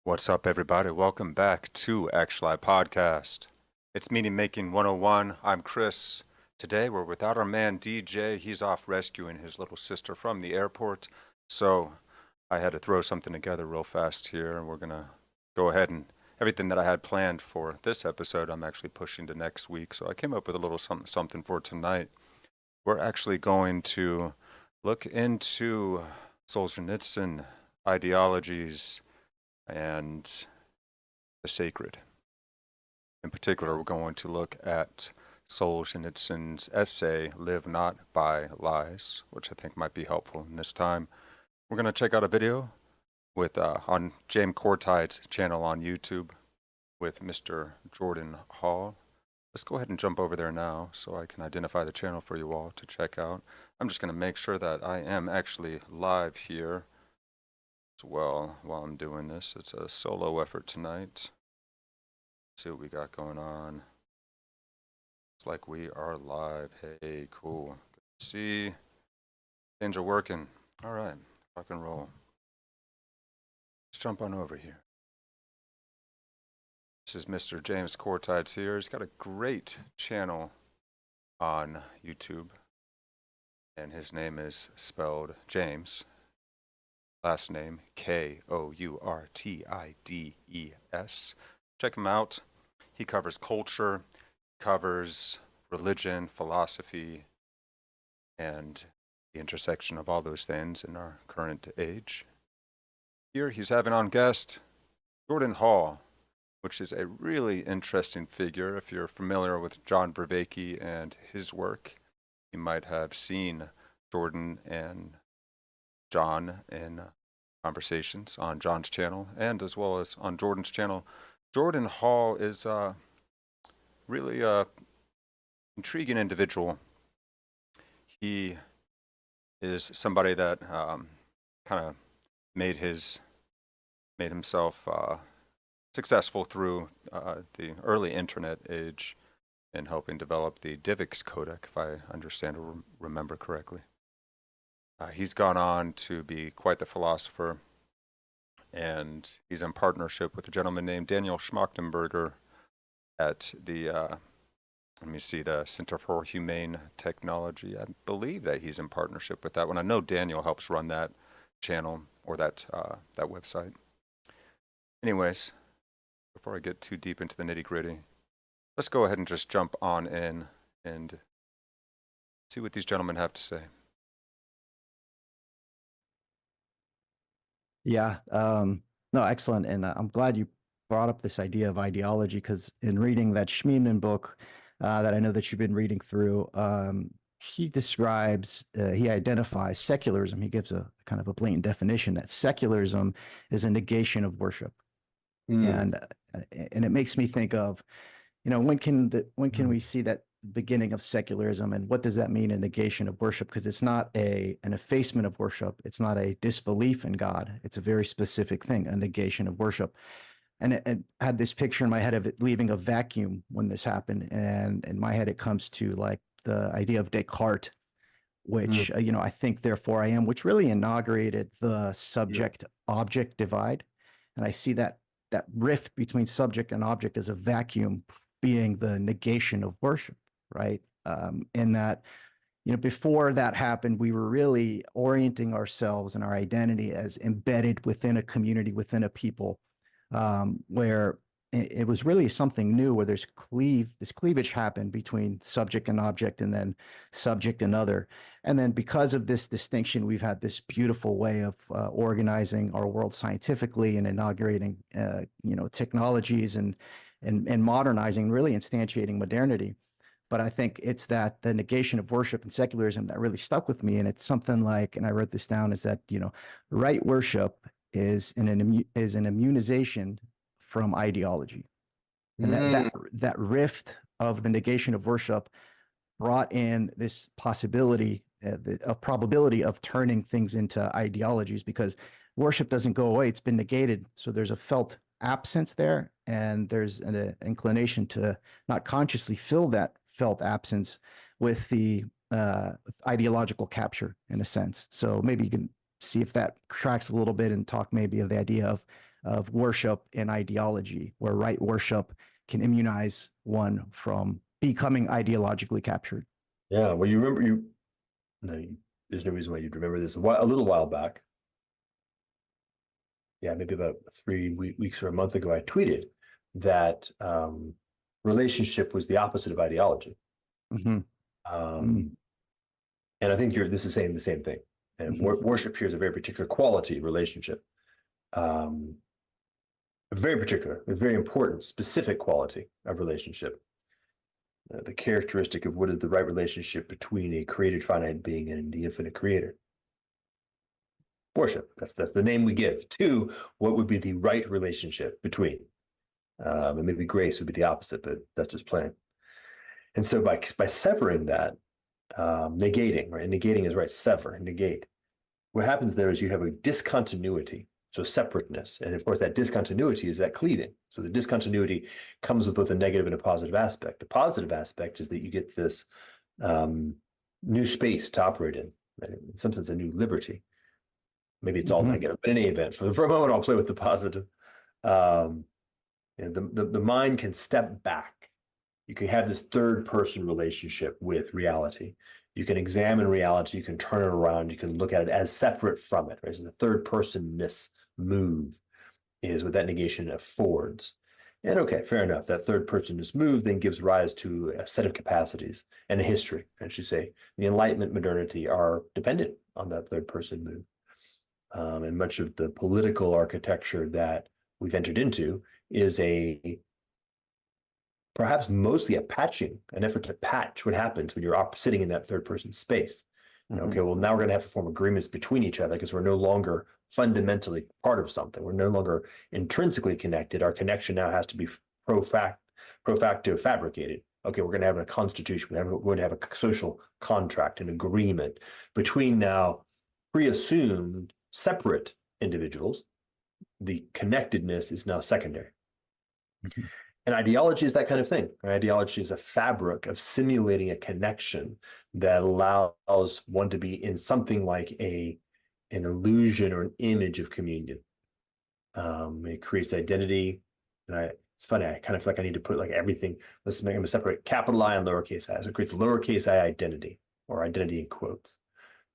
What's up, everybody? Welcome back to Actuali Podcast. It's Meaning Making 101. I'm Chris. Today we're without our man DJ. He's off rescuing his little sister from the airport. So I had to throw something together real fast here, and we're going to go ahead and everything that I had planned for this episode, I'm actually pushing to next week. So I came up with a little something for tonight. We're actually going to look into Solzhenitsyn ideologies and the sacred. In particular, we're going to look at Solzhenitsyn's essay, Live Not by Lies, which I think might be helpful in this time. We're going to check out a video with on James Kourtides' channel on YouTube with Mr. Jordan Hall. Let's go ahead and jump over there now so I can identify the channel for you all to check out. I'm just going to make sure that I am actually live here as well while I'm doing this. It's a solo effort tonight. Let's see what we got going on. It's like we are live. Hey, cool. Good to see. Things are working. All right, rock and roll. Let's jump on over here. This is Mr. James Kourtides here. He's got a great channel on YouTube, and his name is spelled James. Last name Kourtides. Check him out. He covers culture, covers religion, philosophy, and the intersection of all those things in our current age. Here he's having on guest Jordan Hall, which is a really interesting figure. If you're familiar with John Vervaeke and his work, you might have seen Jordan and John in conversations on John's channel and as well as on Jordan's channel. Jordan Hall is really a intriguing individual. He is somebody that kind of made himself successful through the early internet age in helping develop the Divix codec, if I understand or remember correctly. He's gone on to be quite the philosopher, and he's in partnership with a gentleman named Daniel Schmachtenberger at the, the Center for Humane Technology. I believe that he's in partnership with that one. I know Daniel helps run that channel or that website. Anyways, before I get too deep into the nitty-gritty, let's go ahead and just jump on in and see what these gentlemen have to say. Yeah, no, excellent. And I'm glad you brought up this idea of ideology because in reading that Schmiemann book that I know that you've been reading through, he identifies secularism. He gives a kind of a blatant definition that secularism is a negation of worship. And it makes me think of, when can we see that beginning of secularism, and what does that mean, a negation of worship? Because it's not an effacement of worship, it's not a disbelief in God, it's a very specific thing, a negation of worship. And it had this picture in my head of it leaving a vacuum when this happened, and in my head it comes to like the idea of Descartes, which I think therefore I am, which really inaugurated the subject object divide. And I see that rift between subject and object as a vacuum being the negation of worship, right? In that, before that happened, we were really orienting ourselves and our identity as embedded within a community, within a people, where it was really something new, where this cleavage happened between subject and object, and then subject and other. And then because of this distinction, we've had this beautiful way of organizing our world scientifically and inaugurating, technologies and modernizing, really instantiating modernity. But I think it's that the negation of worship and secularism that really stuck with me. And it's something like, and I wrote this down, is that, right worship is an immunization from ideology. And that rift of the negation of worship brought in this possibility, a probability of turning things into ideologies, because worship doesn't go away, it's been negated. So there's a felt absence there, and there's an inclination to not consciously fill that felt absence with the ideological capture, in a sense. So maybe you can see if that tracks a little bit and talk maybe of the idea of of worship and ideology, where right worship can immunize one from becoming ideologically captured. Yeah, well, you remember there's no reason why you'd remember this. A little while back, yeah, maybe about 3 weeks or a month ago, I tweeted that relationship was the opposite of ideology. Mm-hmm. And I think this is saying the same thing. And worship here is a very particular quality relationship. Very particular, a very important, specific quality of relationship. The characteristic of what is the right relationship between a created finite being and the infinite creator. Worship, that's the name we give to what would be the right relationship between. And maybe grace would be the opposite, but that's just plain. And so by severing that, negating, right? Negating is right, sever, negate. What happens there is you have a discontinuity, so separateness. And of course, that discontinuity is that cleaving. So the discontinuity comes with both a negative and a positive aspect. The positive aspect is that you get this new space to operate in, right? In some sense, a new liberty. Maybe it's all negative, but in any event, for a moment, I'll play with the positive. And the mind can step back. You can have this third person relationship with reality. You can examine reality, you can turn it around, you can look at it as separate from it, right? So the third personness move is what that negation affords. And okay, fair enough. That third personness move then gives rise to a set of capacities and a history. I should say the Enlightenment modernity are dependent on that third person move. And much of the political architecture that we've entered into is perhaps mostly an effort to patch what happens when you're sitting in that third person space. Okay, well, now we're going to have to form agreements between each other because we're no longer fundamentally part of something. We're no longer intrinsically connected. Our connection now has to be pro facto fabricated. Okay, we're going to have a constitution. We're going to have a social contract, an agreement between now pre-assumed separate individuals. The connectedness is now secondary. And ideology is that kind of thing. Ideology is a fabric of simulating a connection that allows one to be in something like an illusion or an image of communion. It creates identity. And it's funny, I kind of feel like I need to put like everything, I'm going to separate capital I and lowercase I. So it creates lowercase I identity, or identity in quotes.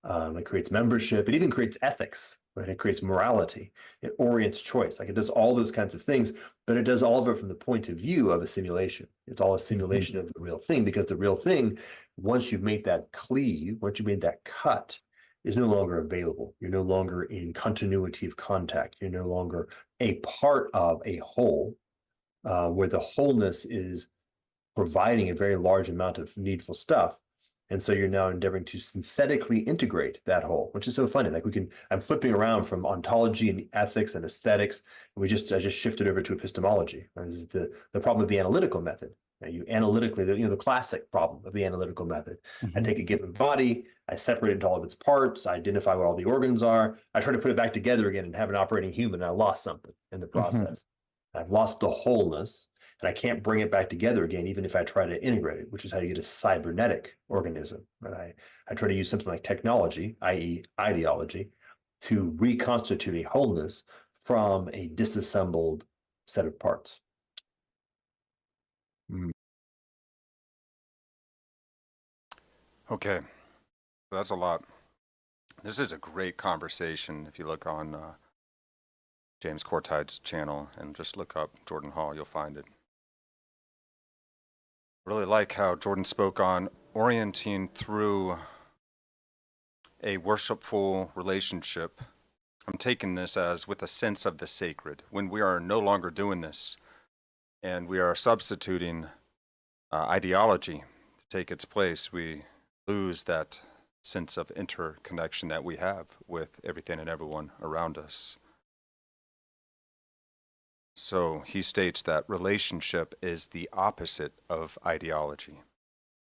It creates membership. It even creates ethics, right? It creates morality. It orients choice. Like it does all those kinds of things, but it does all of it from the point of view of a simulation. It's all a simulation of the real thing, because the real thing, once you've made that cleave, once you've made that cut, is no longer available. You're no longer in continuity of contact. You're no longer a part of a whole, where the wholeness is providing a very large amount of needful stuff. And so you're now endeavoring to synthetically integrate that whole, which is so funny. Like I'm flipping around from ontology and ethics and aesthetics. And I just shifted over to epistemology. This is the problem of the analytical method. You analytically, the classic problem of the analytical method. I take a given body, I separate it into all of its parts, I identify what all the organs are, I try to put it back together again and have an operating human, and I lost something in the process. I've lost the wholeness, and I can't bring it back together again, even if I try to integrate it, which is how you get a cybernetic organism. Right? I try to use something like technology, i.e. ideology, to reconstitute a wholeness from a disassembled set of parts. Okay, that's a lot. This is a great conversation. If you look on James Kourtides' channel and just look up Jordan Hall, you'll find it. Really like how Jordan spoke on orienting through a worshipful relationship. I'm taking this as with a sense of the sacred. When we are no longer doing this and we are substituting ideology to take its place, we lose that sense of interconnection that we have with everything and everyone around us. So he states that relationship is the opposite of ideology.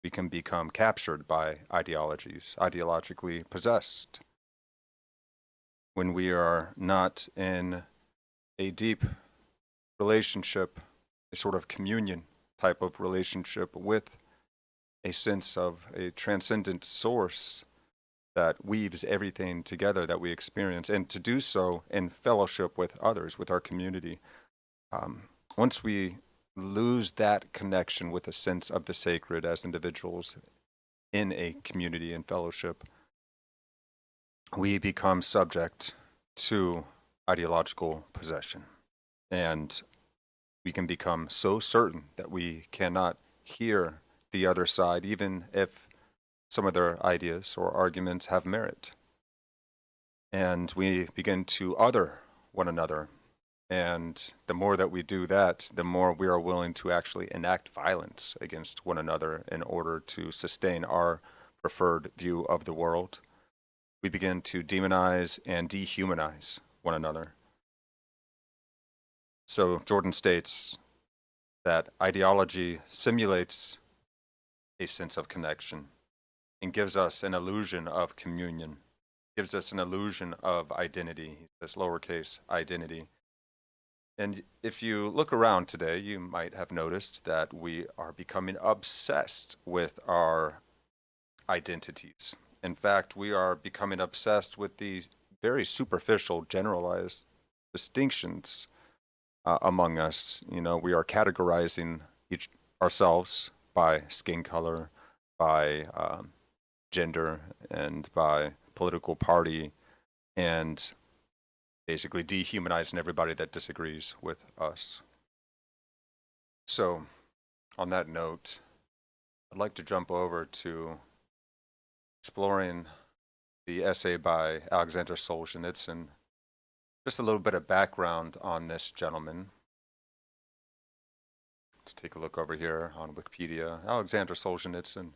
We can become captured by ideologies, ideologically possessed. When we are not in a deep relationship, a sort of communion type of relationship with a sense of a transcendent source that weaves everything together that we experience, and to do so in fellowship with others, with our community. Once we lose that connection with a sense of the sacred as individuals in a community and fellowship, we become subject to ideological possession. And we can become so certain that we cannot hear the other side, even if some of their ideas or arguments have merit. And we begin to other one another. And the more that we do that, the more we are willing to actually enact violence against one another in order to sustain our preferred view of the world. We begin to demonize and dehumanize one another. So Jordan states that ideology simulates a sense of connection and gives us an illusion of communion, gives us an illusion of identity, this lowercase identity. And if you look around today, you might have noticed that we are becoming obsessed with our identities. In fact, we are becoming obsessed with these very superficial, generalized distinctions among us. You know, we are categorizing ourselves by skin color, by gender, and by political party, and basically dehumanizing everybody that disagrees with us. So, on that note, I'd like to jump over to exploring the essay by Alexander Solzhenitsyn. Just a little bit of background on this gentleman. Let's take a look over here on Wikipedia. Alexander Solzhenitsyn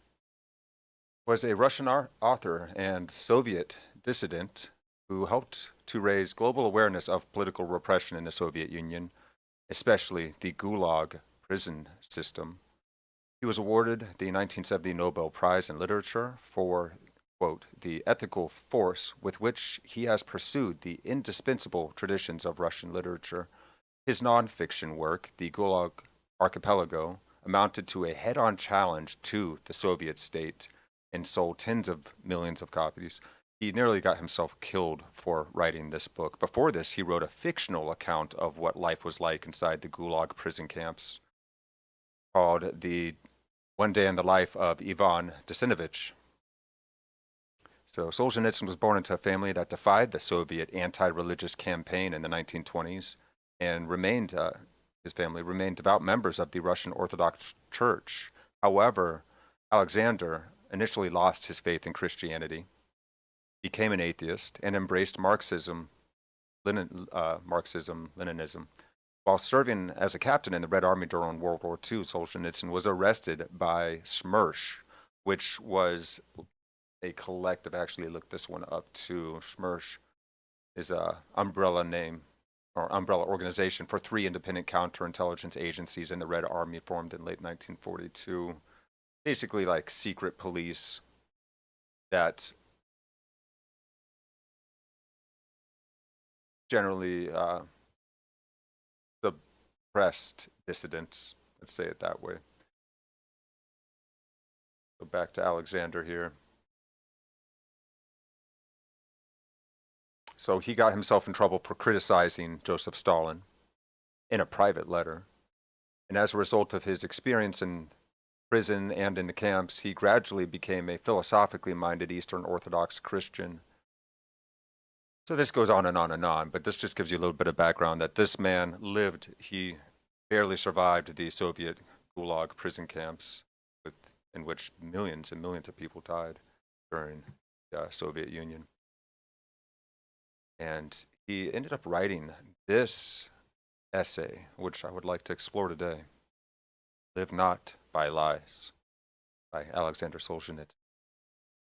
was a Russian author and Soviet dissident who helped to raise global awareness of political repression in the Soviet Union, especially the Gulag prison system. He was awarded the 1970 Nobel Prize in Literature for, quote, the ethical force with which he has pursued the indispensable traditions of Russian literature. His nonfiction work, The Gulag Archipelago, amounted to a head-on challenge to the Soviet state and sold tens of millions of copies. He nearly got himself killed for writing this book. Before this, he wrote a fictional account of what life was like inside the Gulag prison camps called The One Day in the Life of Ivan Desinovich. So Solzhenitsyn was born into a family that defied the Soviet anti-religious campaign in the 1920s and his family remained devout members of the Russian Orthodox Church. However, Alexander initially lost his faith in Christianity, became an atheist, and embraced Marxism, Leninism. While serving as a captain in the Red Army during World War II, Solzhenitsyn was arrested by SMERSH, which was a collective. Actually, looked this one up too. SMERSH is a umbrella name or umbrella organization for 3 independent counterintelligence agencies in the Red Army formed in late 1942. Basically, like secret police that generally suppressed dissidents, let's say it that way. So back to Alexander here. So he got himself in trouble for criticizing Joseph Stalin in a private letter. And as a result of his experience in prison and in the camps, he gradually became a philosophically minded Eastern Orthodox Christian. So this goes on and on and on, but this just gives you a little bit of background that this man he barely survived the Soviet Gulag prison camps in which millions and millions of people died during the Soviet Union. And he ended up writing this essay, which I would like to explore today. Live Not by Lies, by Alexander Solzhenitsyn.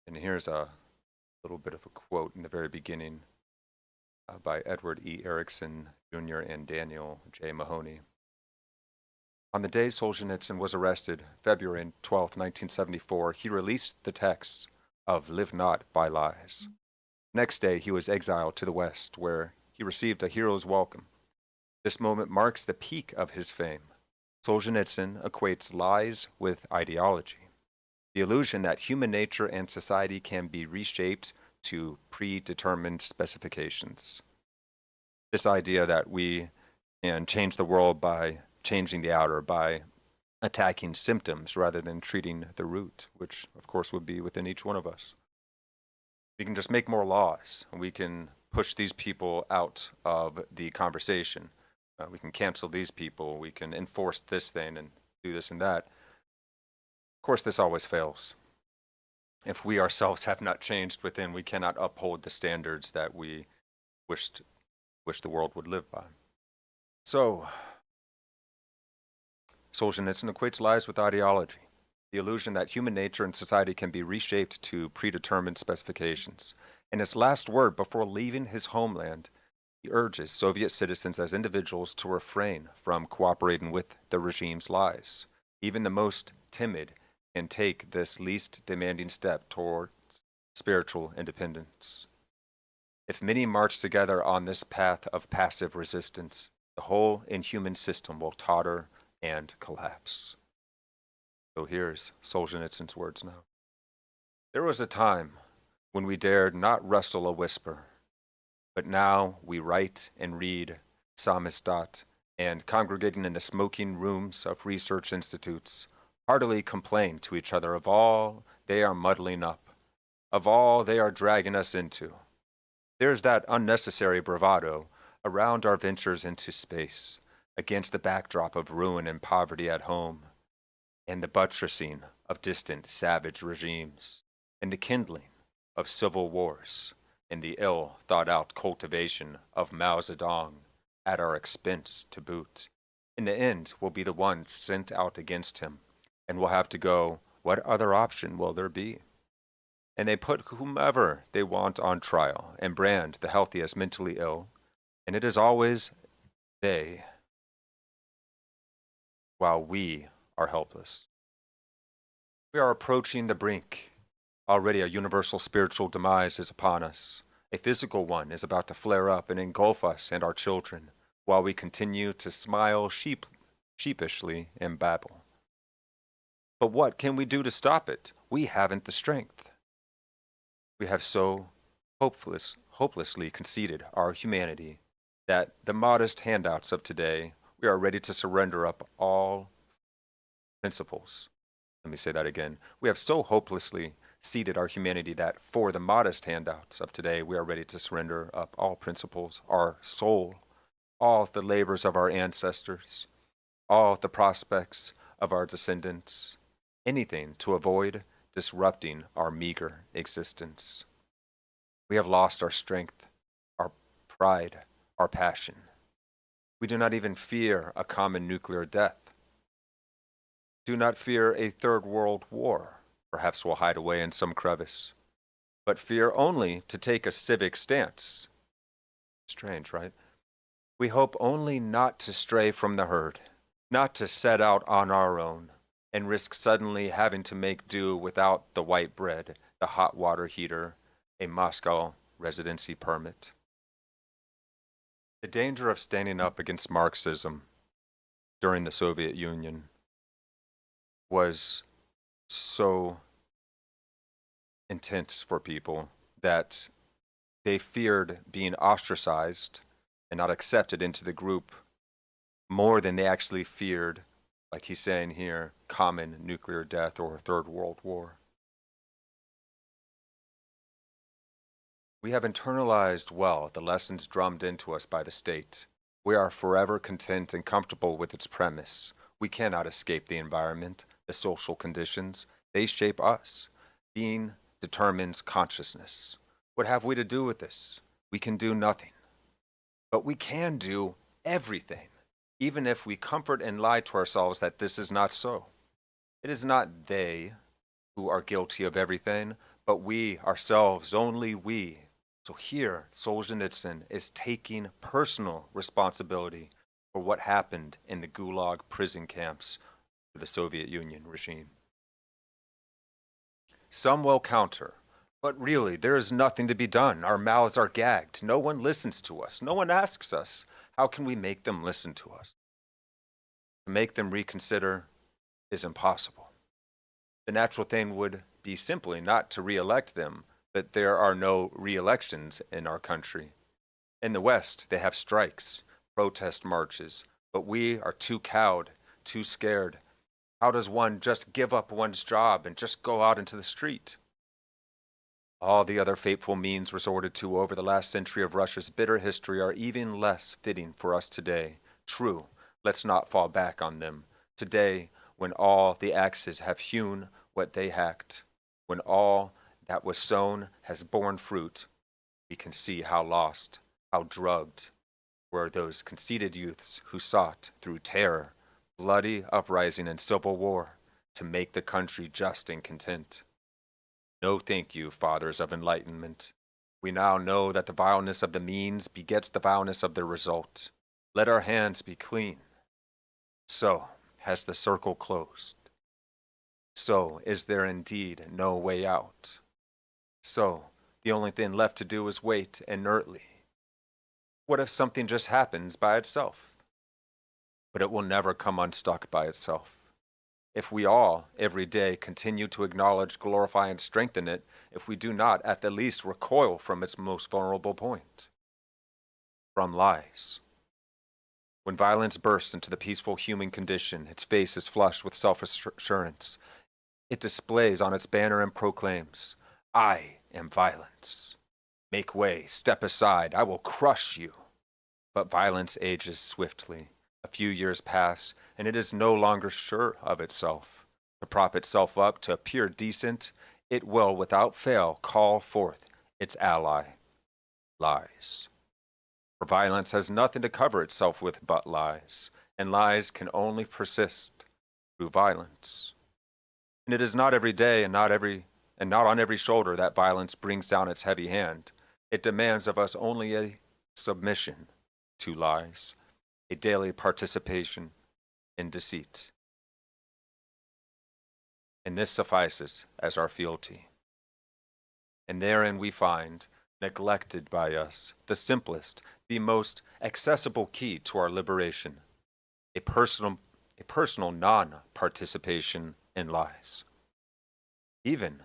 And here's a little bit of a quote in the very beginning by Edward E. Erickson Jr. and Daniel J. Mahoney. On the day Solzhenitsyn was arrested, February 12, 1974, he released the text of Live Not by Lies. Next day, he was exiled to the West, where he received a hero's welcome. This moment marks the peak of his fame. Solzhenitsyn equates lies with ideology. The illusion that human nature and society can be reshaped to predetermined specifications. This idea that we can change the world by changing the outer, by attacking symptoms rather than treating the root, which of course would be within each one of us. We can just make more laws, and we can push these people out of the conversation. We can cancel these people, we can enforce this thing and do this and that. Of course, this always fails. If we ourselves have not changed within, we cannot uphold the standards that we wish the world would live by. So, Solzhenitsyn equates lies with ideology, the illusion that human nature and society can be reshaped to predetermined specifications. In his last word before leaving his homeland, he urges Soviet citizens as individuals to refrain from cooperating with the regime's lies. Even the most timid can take this least demanding step towards spiritual independence. If many march together on this path of passive resistance, the whole inhuman system will totter and collapse. So here's Solzhenitsyn's words now. There was a time when we dared not rustle a whisper, but now we write and read samizdat, and congregating in the smoking rooms of research institutes, heartily complain to each other of all they are muddling up, of all they are dragging us into. There's that unnecessary bravado around our ventures into space, against the backdrop of ruin and poverty at home, and the buttressing of distant savage regimes, and the kindling of civil wars, and the ill-thought-out cultivation of Mao Zedong at our expense to boot. In the end, we'll be the ones sent out against him, and we'll have to go, what other option will there be? And they put whomever they want on trial, and brand the healthy as mentally ill, and it is always they, while we are helpless. We are approaching the brink. Already a universal spiritual demise is upon us. A physical one is about to flare up and engulf us and our children, while we continue to smile sheepishly and babble. But what can we do to stop it? We haven't the strength. We have so hopelessly conceded our humanity that the modest handouts of today, we are ready to surrender up all principles. Let me say that again. We have so hopelessly ceded our humanity that for the modest handouts of today, we are ready to surrender up all principles, our soul, all the labors of our ancestors, all the prospects of our descendants, anything to avoid disrupting our meager existence. We have lost our strength, our pride, our passion. We do not even fear a common nuclear death. Do not fear a third world war. Perhaps we'll hide away in some crevice. But fear only to take a civic stance. Strange, right? We hope only not to stray from the herd, not to set out on our own, and risk suddenly having to make do without the white bread, the hot water heater, a Moscow residency permit. The danger of standing up against Marxism during the Soviet Union was so intense for people that they feared being ostracized and not accepted into the group more than they actually feared, like he's saying here, common nuclear death or third world war. We have internalized well the lessons drummed into us by the state. We are forever content and comfortable with its premise. We cannot escape the environment, the social conditions. They shape us. Being determines consciousness. What have we to do with this? We can do nothing. But we can do everything, even if we comfort and lie to ourselves that this is not so. It is not they who are guilty of everything, but we ourselves, only we. So here, Solzhenitsyn is taking personal responsibility for what happened in the Gulag prison camps of the Soviet Union regime. Some will counter, but really there is nothing to be done. Our mouths are gagged. No one listens to us. No one asks us. How can we make them listen to us? To make them reconsider is impossible. The natural thing would be simply not to re-elect them, but there are no re-elections in our country. In the West, they have strikes, protest marches, but we are too cowed, too scared. How does one just give up one's job and just go out into the street? All the other fateful means resorted to over the last century of Russia's bitter history are even less fitting for us today. True, let's not fall back on them. Today, when all the axes have hewn what they hacked, when all that was sown has borne fruit, we can see how lost, how drugged were those conceited youths who sought, through terror, bloody uprising, and civil war, to make the country just and content. No, thank you, fathers of enlightenment. We now know that the vileness of the means begets the vileness of the result. Let our hands be clean. So has the circle closed. So is there indeed no way out. So the only thing left to do is wait inertly. What if something just happens by itself? But it will never come unstuck by itself. If we all, every day, continue to acknowledge, glorify, and strengthen it, if we do not, at the least, recoil from its most vulnerable point, from lies. When violence bursts into the peaceful human condition, its face is flushed with self-assurance. It displays on its banner and proclaims, "I am violence. Make way, step aside, I will crush you." But violence ages swiftly. A few years pass, and it is no longer sure of itself. To prop itself up, to appear decent, it will without fail call forth its ally, lies. For violence has nothing to cover itself with but lies, and lies can only persist through violence. And it is not every day and not on every shoulder that violence brings down its heavy hand. It demands of us only a submission to lies, a daily participation in deceit. And this suffices as our fealty. And therein we find, neglected by us, the simplest, the most accessible key to our liberation, a personal non-participation in lies. Even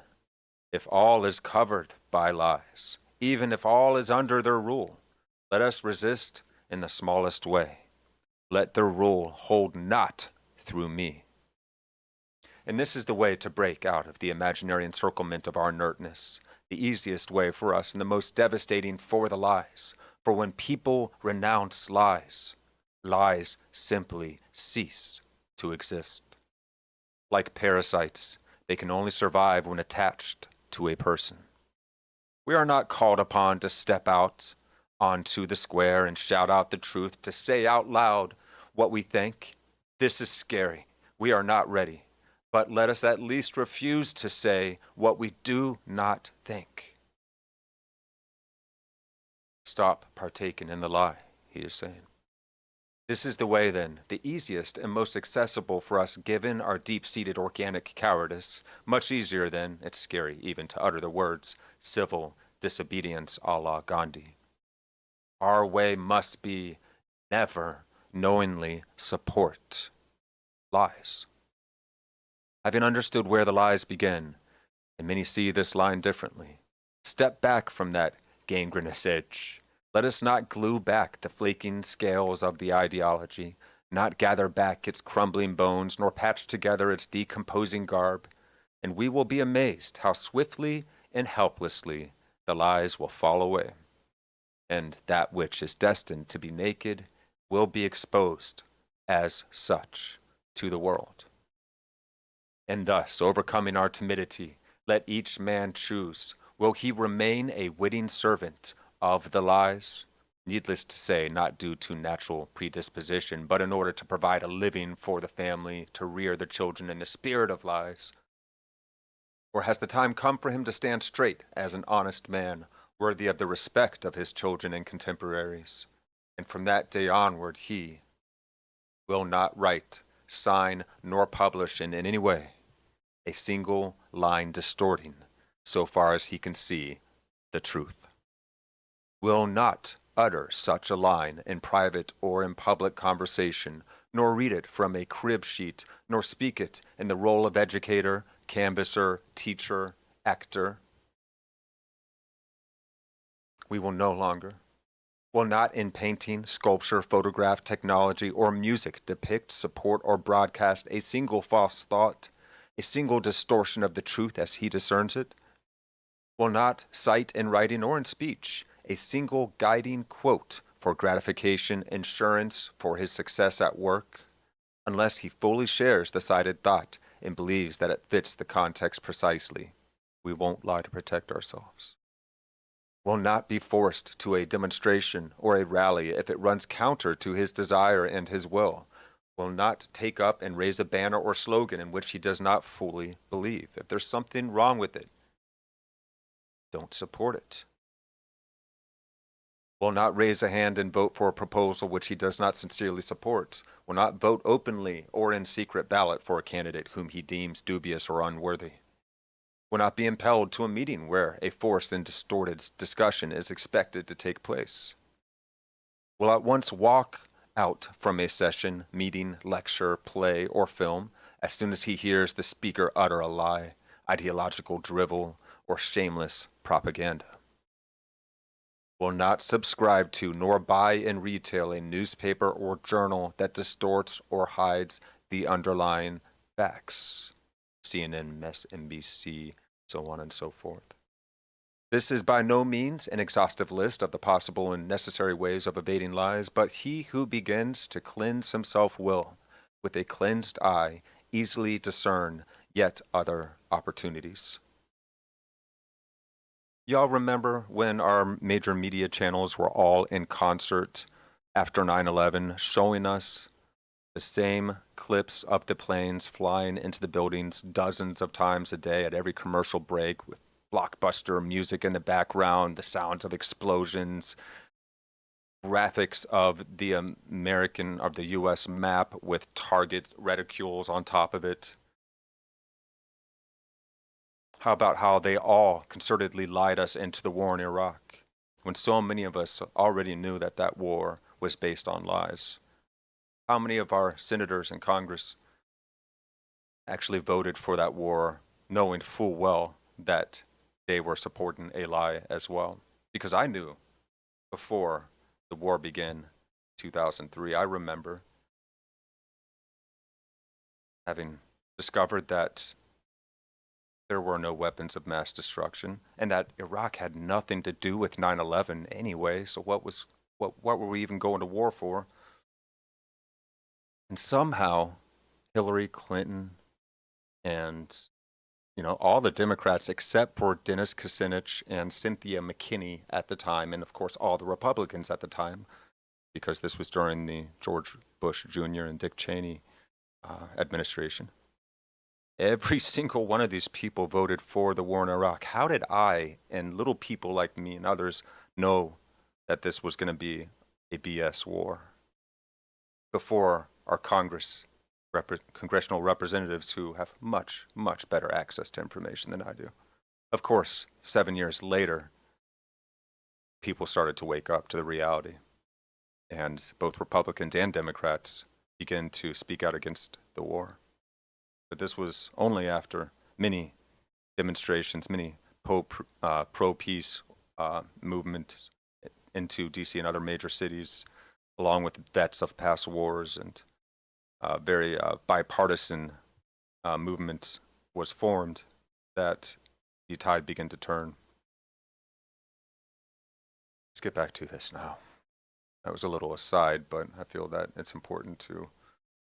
if all is covered by lies, even if all is under their rule, let us resist in the smallest way. Let their rule hold not through me. And this is the way to break out of the imaginary encirclement of our inertness, the easiest way for us and the most devastating for the lies. For when people renounce lies, lies simply cease to exist. Like parasites, they can only survive when attached to a person. We are not called upon to step out onto the square and shout out the truth, to say out loud what we think. This is scary. We are not ready. But let us at least refuse to say what we do not think. Stop partaking in the lie, he is saying. This is the way, then, the easiest and most accessible for us given our deep-seated organic cowardice. Much easier than, it's scary even to utter the words, civil disobedience a la Gandhi. Our way must be never knowingly support lies. Having understood where the lies begin, and many see this line differently, step back from that gangrenous edge. Let us not glue back the flaking scales of the ideology, not gather back its crumbling bones, nor patch together its decomposing garb, and we will be amazed how swiftly and helplessly the lies will fall away, and that which is destined to be naked will be exposed as such to the world. And thus, overcoming our timidity, let each man choose, will he remain a witting servant of the lies? Needless to say, not due to natural predisposition, but in order to provide a living for the family, to rear the children in the spirit of lies. Or has the time come for him to stand straight as an honest man, worthy of the respect of his children and contemporaries? And from that day onward he will not write, sign, nor publish in any way a single line distorting, so far as he can see, the truth. Will not utter such a line in private or in public conversation, nor read it from a crib sheet, nor speak it in the role of educator, canvasser, teacher, actor. We will no longer, will not in painting, sculpture, photograph, technology, or music depict, support, or broadcast a single false thought, a single distortion of the truth as he discerns it, will not cite in writing or in speech a single guiding quote for gratification, insurance for his success at work, unless he fully shares the cited thought and believes that it fits the context precisely. We won't lie to protect ourselves. Will not be forced to a demonstration or a rally if it runs counter to his desire and his will. Will not take up and raise a banner or slogan in which he does not fully believe. If there's something wrong with it, don't support it. Will not raise a hand and vote for a proposal which he does not sincerely support. Will not vote openly or in secret ballot for a candidate whom he deems dubious or unworthy. Will not be impelled to a meeting where a forced and distorted discussion is expected to take place. Will at once walk out from a session, meeting, lecture, play, or film as soon as he hears the speaker utter a lie, ideological drivel, or shameless propaganda. Will not subscribe to nor buy in retail a newspaper or journal that distorts or hides the underlying facts. CNN, MSNBC, so on and so forth. This is by no means an exhaustive list of the possible and necessary ways of evading lies, but he who begins to cleanse himself will, with a cleansed eye, easily discern yet other opportunities. Y'all remember when our major media channels were all in concert after 9/11, showing us the same clips of the planes flying into the buildings dozens of times a day at every commercial break with blockbuster music in the background, the sounds of explosions, graphics of the U.S. map with target reticules on top of it? How about how they all concertedly lied us into the war in Iraq, when so many of us already knew that that war was based on lies? How many of our senators in Congress actually voted for that war, knowing full well that they were supporting a lie as well? Because I knew before the war began in 2003, I remember having discovered that there were no weapons of mass destruction and that Iraq had nothing to do with 9/11 anyway, so what were we even going to war for? And somehow Hillary Clinton and all the Democrats except for Dennis Kucinich and Cynthia McKinney at the time, and of course all the Republicans at the time, because this was during the George Bush Jr. and Dick Cheney administration. Every single one of these people voted for the war in Iraq. How did I and little people like me and others know that this was going to be a BS war before our congressional representatives who have much, much better access to information than I do? Of course, 7 years later, people started to wake up to the reality, and both Republicans and Democrats began to speak out against the war. But this was only after many demonstrations, many pro-peace movement into DC and other major cities, along with vets of past wars, and very bipartisan movement was formed, that the tide began to turn. Let's get back to this now. That was a little aside, but I feel that it's important to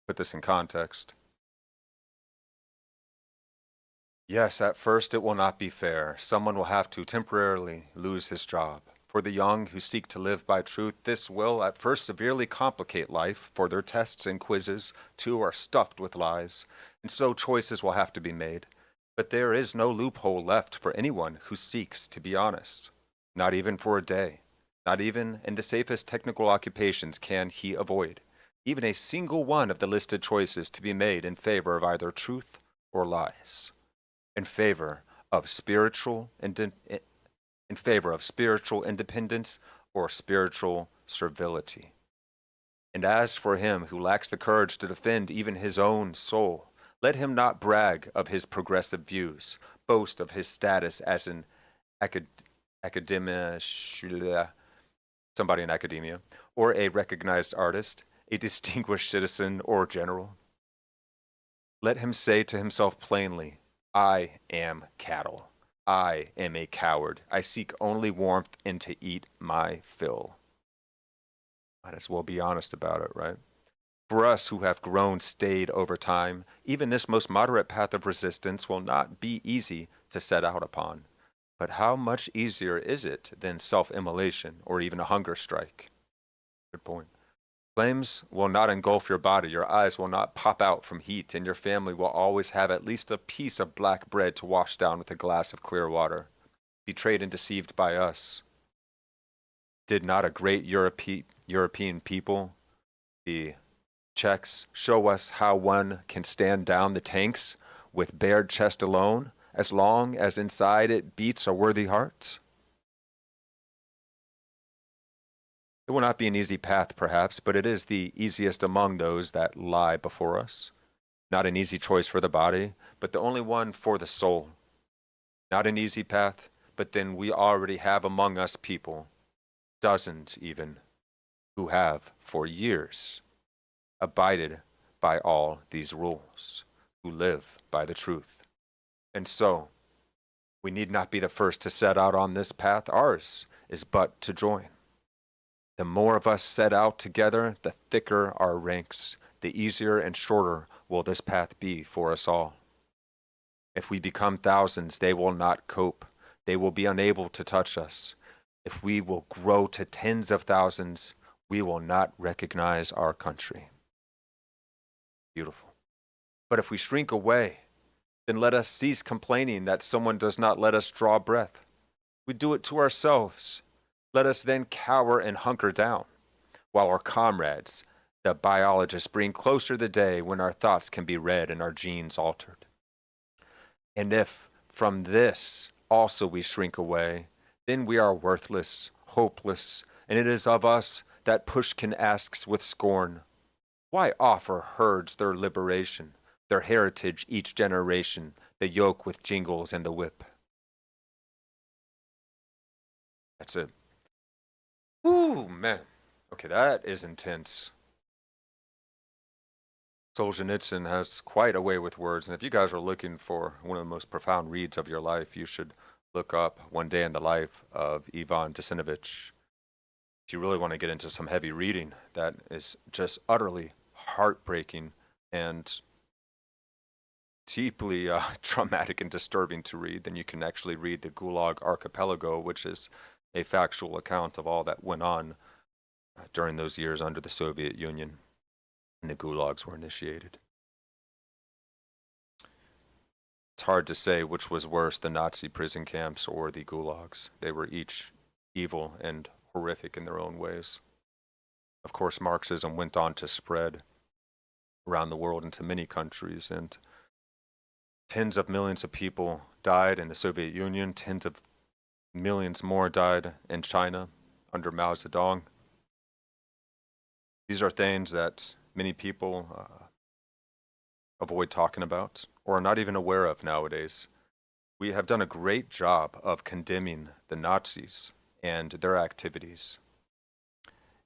put this in context. Yes, at first it will not be fair. Someone will have to temporarily lose his job. For the young who seek to live by truth, this will at first severely complicate life, for their tests and quizzes, too, are stuffed with lies, and so choices will have to be made. But there is no loophole left for anyone who seeks to be honest. Not even for a day. Not even in the safest technical occupations can he avoid even a single one of the listed choices to be made in favor of either truth or lies. In favor of spiritual independence or spiritual servility. And as for him who lacks the courage to defend even his own soul, Let him not brag of his progressive views, boast of his status as an academia, somebody in academia, or a recognized artist, a distinguished citizen or general. Let him say to himself plainly, I am cattle. I am a coward. I seek only warmth and to eat my fill. Might as well be honest about it, right? For us who have grown staid over time, even this most moderate path of resistance will not be easy to set out upon. But how much easier is it than self-immolation or even a hunger strike? Good point. Flames will not engulf your body, your eyes will not pop out from heat, and your family will always have at least a piece of black bread to wash down with a glass of clear water. Betrayed and deceived by us. Did not a great European people, the Czechs, show us how one can stand down the tanks with bared chest alone, as long as inside it beats a worthy heart? It will not be an easy path, perhaps, but it is the easiest among those that lie before us. Not an easy choice for the body, but the only one for the soul. Not an easy path, but then we already have among us people, dozens even, who have, for years, abided by all these rules, who live by the truth. And so, we need not be the first to set out on this path. Ours is but to join. The more of us set out together, the thicker our ranks, the easier and shorter will this path be for us all. If we become thousands, they will not cope. They will be unable to touch us. If we will grow to tens of thousands, we will not recognize our country. Beautiful. But if we shrink away, then let us cease complaining that someone does not let us draw breath. We do it to ourselves. Let us then cower and hunker down, while our comrades, the biologists, bring closer the day when our thoughts can be read and our genes altered. And if from this also we shrink away, then we are worthless, hopeless, and it is of us that Pushkin asks with scorn, why offer herds their liberation, their heritage each generation, the yoke with jingles and the whip? That's it. Ooh, man. Okay, that is intense. Solzhenitsyn has quite a way with words, and if you guys are looking for one of the most profound reads of your life, you should look up One Day in the Life of Ivan Desinovich. If you really want to get into some heavy reading, that is just utterly heartbreaking and deeply traumatic and disturbing to read, then you can actually read the Gulag Archipelago, which is a factual account of all that went on during those years under the Soviet Union, and the gulags were initiated. It's hard to say which was worse, the Nazi prison camps or the gulags. They were each evil and horrific in their own ways. Of course, Marxism went on to spread around the world into many countries, and tens of millions of people died in the Soviet Union, tens of millions more died in China under Mao Zedong. These are things that many people avoid talking about or are not even aware of nowadays. We have done a great job of condemning the Nazis and their activities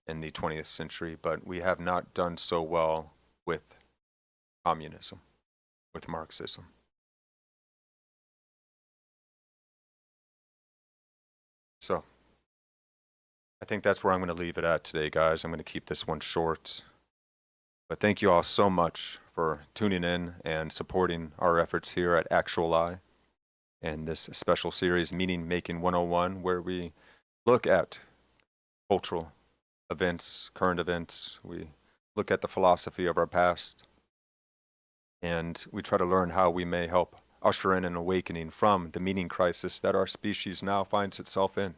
in the 20th century, but we have not done so well with communism, with Marxism. So, I think that's where I'm going to leave it at today, guys. I'm going to keep this one short. But thank you all so much for tuning in and supporting our efforts here at Actuali and this special series, Meaning Making 101, where we look at cultural events, current events. We look at the philosophy of our past, and we try to learn how we may help usher in an awakening from the meaning crisis that our species now finds itself in.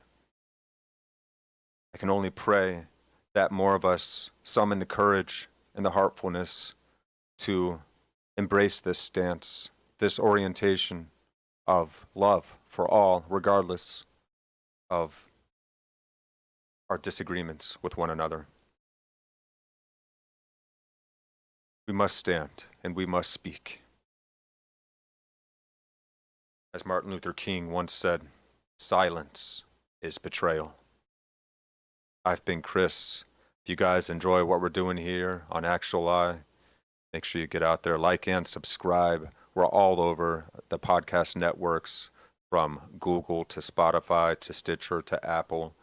I can only pray that more of us summon the courage and the heartfulness to embrace this stance, this orientation of love for all, regardless of our disagreements with one another. We must stand and we must speak. As Martin Luther King once said, silence is betrayal. I've been Chris. If you guys enjoy what we're doing here on Actuali, make sure you get out there, like and subscribe. We're all over the podcast networks, from Google to Spotify to Stitcher to Apple.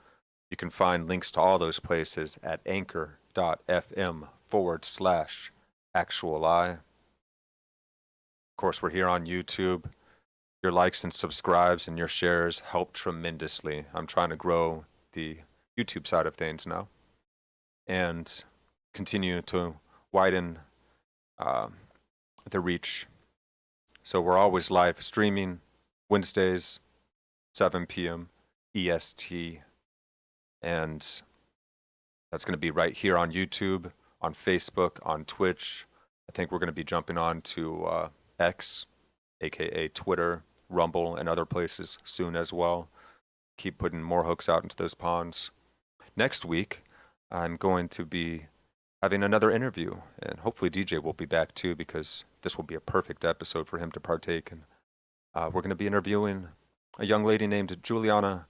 You can find links to all those places at anchor.fm/actuali. Of course, we're here on YouTube. Your likes and subscribes and your shares help tremendously. I'm trying to grow the YouTube side of things now and continue to widen the reach. So we're always live streaming Wednesdays, 7 p.m. EST. And that's going to be right here on YouTube, on Facebook, on Twitch. I think we're going to be jumping on to X, aka Twitter, Rumble, and other places soon as well. Keep putting more hooks out into those ponds. Next week, I'm going to be having another interview, and hopefully DJ will be back too, because this will be a perfect episode for him to partake in. We're going to be interviewing a young lady named Juliana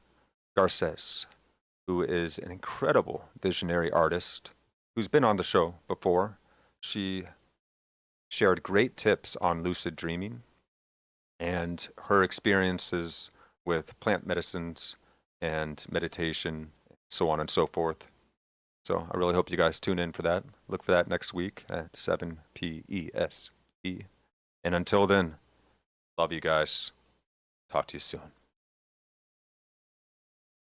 Garces, who is an incredible visionary artist who's been on the show before. She shared great tips on lucid dreaming and her experiences with plant medicines and meditation, so on and so forth. So I really hope you guys tune in for that. Look for that next week at 7 p.e.s.t. And until then, love you guys. Talk to you soon.